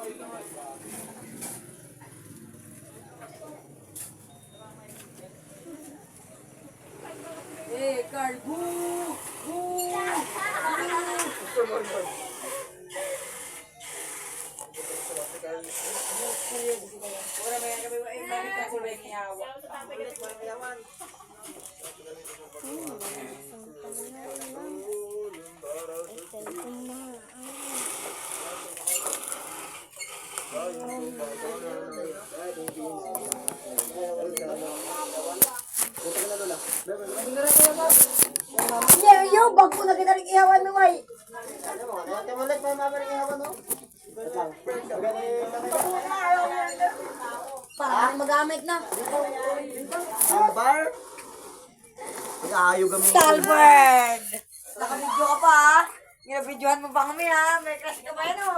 Eh, Carl, boo! Boo! Ora may kami ay balik na kulay niya. Yo, bag ko na kita rin ihawan mo, ay. Para magamit na. Bar? Nag-aayog kami. Stalbird! Naka-video ka pa, ha? Ginabidyohan mo pa kami, ha? May crush ka pa yan, oh.